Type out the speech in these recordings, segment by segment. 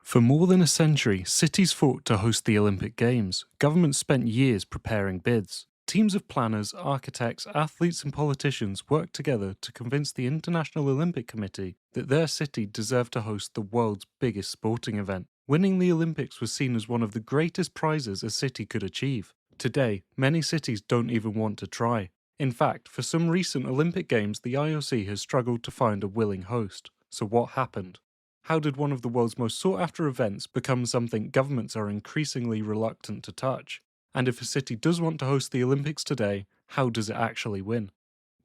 For more than a century, cities fought to host the Olympic Games. Governments spent years preparing bids. Teams of planners, architects, athletes, and politicians worked together to convince the International Olympic Committee that their city deserved to host the world's biggest sporting event. Winning the Olympics was seen as one of the greatest prizes a city could achieve. Today, many cities don't even want to try. In fact, for some recent Olympic Games, the IOC has struggled to find a willing host. So what happened? How did one of the world's most sought-after events become something governments are increasingly reluctant to touch? And if a city does want to host the Olympics today, how does it actually win?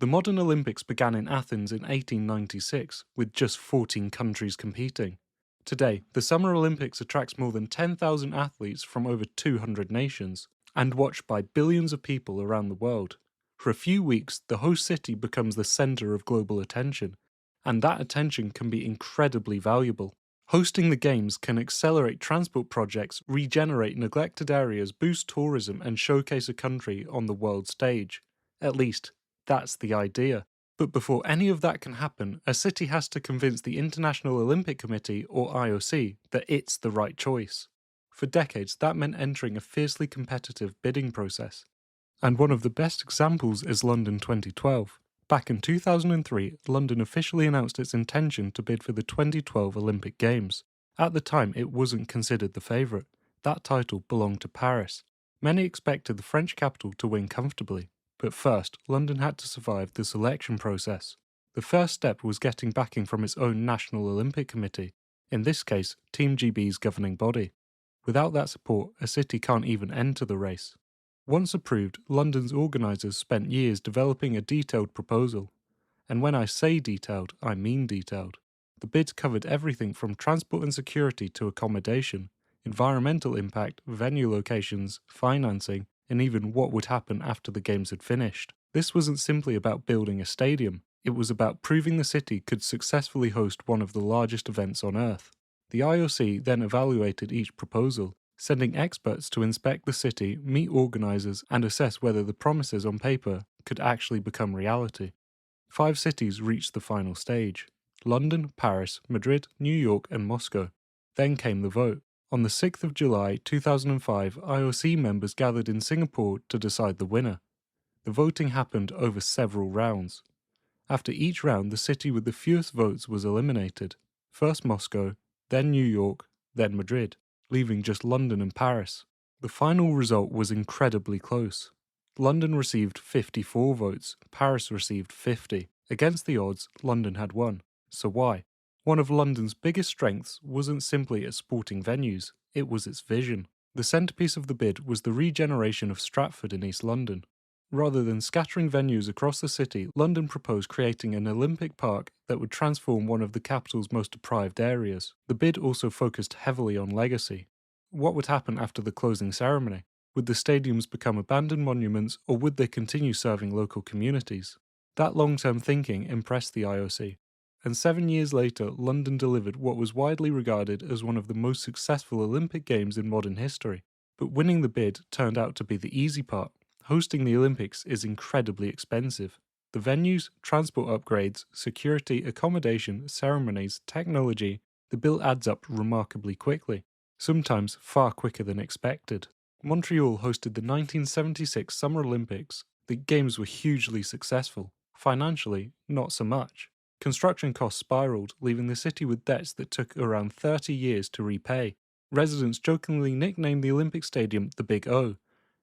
The modern Olympics began in Athens in 1896, with just 14 countries competing. Today, the Summer Olympics attracts more than 10,000 athletes from over 200 nations, and watched by billions of people around the world. For a few weeks, the host city becomes the centre of global attention, and that attention can be incredibly valuable. Hosting the Games can accelerate transport projects, regenerate neglected areas, boost tourism, and showcase a country on the world stage. At least, that's the idea. But before any of that can happen, a city has to convince the International Olympic Committee, or IOC, that it's the right choice. For decades, that meant entering a fiercely competitive bidding process. And one of the best examples is London 2012. Back in 2003, London officially announced its intention to bid for the 2012 Olympic Games. At the time, it wasn't considered the favourite. That title belonged to Paris. Many expected the French capital to win comfortably. But first, London had to survive the selection process. The first step was getting backing from its own National Olympic Committee, in this case, Team GB's governing body. Without that support, a city can't even enter the race. Once approved, London's organisers spent years developing a detailed proposal. And when I say detailed, I mean detailed. The bids covered everything from transport and security to accommodation, environmental impact, venue locations, financing, and even what would happen after the Games had finished. This wasn't simply about building a stadium, it was about proving the city could successfully host one of the largest events on Earth. The IOC then evaluated each proposal, sending experts to inspect the city, meet organisers, and assess whether the promises on paper could actually become reality. 5 cities reached the final stage: London, Paris, Madrid, New York, and Moscow. Then came the vote. On the 6th of July 2005, IOC members gathered in Singapore to decide the winner. The voting happened over several rounds. After each round, the city with the fewest votes was eliminated. First Moscow, then New York, then Madrid, leaving just London and Paris. The final result was incredibly close. London received 54 votes, Paris received 50. Against the odds, London had won. So why? One of London's biggest strengths wasn't simply its sporting venues, it was its vision. The centrepiece of the bid was the regeneration of Stratford in East London. Rather than scattering venues across the city, London proposed creating an Olympic park that would transform one of the capital's most deprived areas. The bid also focused heavily on legacy. What would happen after the closing ceremony? Would the stadiums become abandoned monuments, or would they continue serving local communities? That long-term thinking impressed the IOC. And 7 years later, London delivered what was widely regarded as one of the most successful Olympic Games in modern history. But winning the bid turned out to be the easy part. Hosting the Olympics is incredibly expensive. The venues, transport upgrades, security, accommodation, ceremonies, technology, the bill adds up remarkably quickly, sometimes far quicker than expected. Montreal hosted the 1976 Summer Olympics. The Games were hugely successful. Financially, not so much. Construction costs spiraled, leaving the city with debts that took around 30 years to repay. Residents jokingly nicknamed the Olympic Stadium the Big O,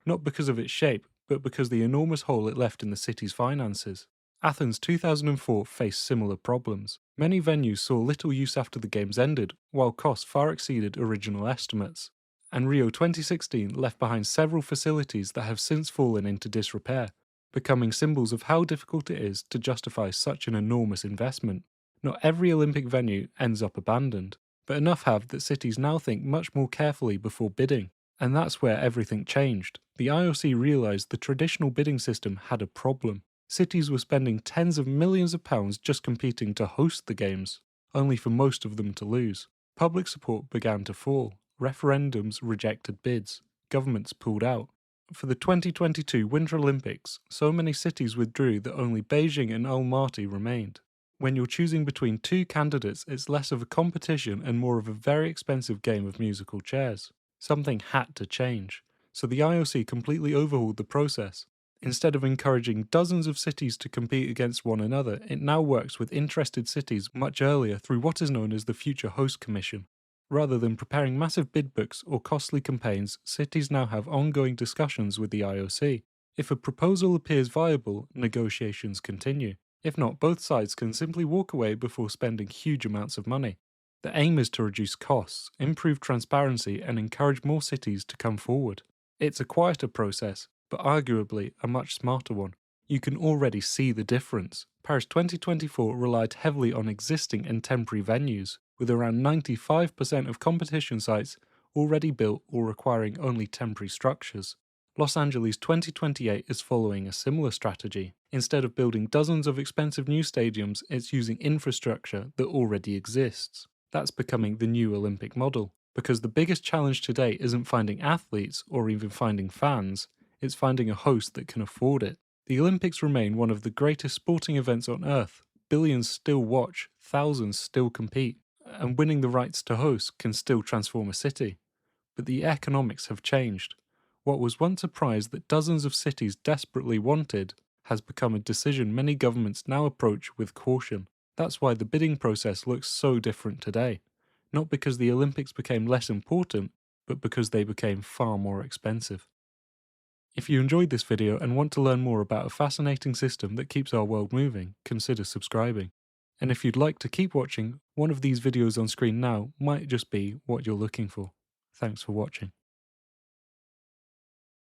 not because of its shape, but because the enormous hole it left in the city's finances. Athens 2004 faced similar problems. Many venues saw little use after the Games ended, while costs far exceeded original estimates. And Rio 2016 left behind several facilities that have since fallen into disrepair, becoming symbols of how difficult it is to justify such an enormous investment. Not every Olympic venue ends up abandoned, but enough have that cities now think much more carefully before bidding. And that's where everything changed. The IOC realised the traditional bidding system had a problem. Cities were spending tens of millions of pounds just competing to host the Games, only for most of them to lose. Public support began to fall. Referendums rejected bids. Governments pulled out. For the 2022 Winter Olympics, so many cities withdrew that only Beijing and Almaty remained. When you're choosing between two candidates, it's less of a competition and more of a very expensive game of musical chairs. Something had to change, so the IOC completely overhauled the process. Instead of encouraging dozens of cities to compete against one another, it now works with interested cities much earlier through what is known as the Future Host Commission. Rather than preparing massive bid books or costly campaigns, cities now have ongoing discussions with the IOC. If a proposal appears viable, negotiations continue. If not, both sides can simply walk away before spending huge amounts of money. The aim is to reduce costs, improve transparency, and encourage more cities to come forward. It's a quieter process, but arguably a much smarter one. You can already see the difference. Paris 2024 relied heavily on existing and temporary venues, with around 95% of competition sites already built or requiring only temporary structures. Los Angeles 2028 is following a similar strategy. Instead of building dozens of expensive new stadiums, it's using infrastructure that already exists. That's becoming the new Olympic model, because the biggest challenge today isn't finding athletes or even finding fans, it's finding a host that can afford it. The Olympics remain one of the greatest sporting events on Earth. Billions still watch, thousands still compete, and winning the rights to host can still transform a city. But the economics have changed. What was once a prize that dozens of cities desperately wanted has become a decision many governments now approach with caution. That's why the bidding process looks so different today. Not because the Olympics became less important, but because they became far more expensive. If you enjoyed this video and want to learn more about a fascinating system that keeps our world moving, consider subscribing. And if you'd like to keep watching, one of these videos on screen now might just be what you're looking for. Thanks for watching.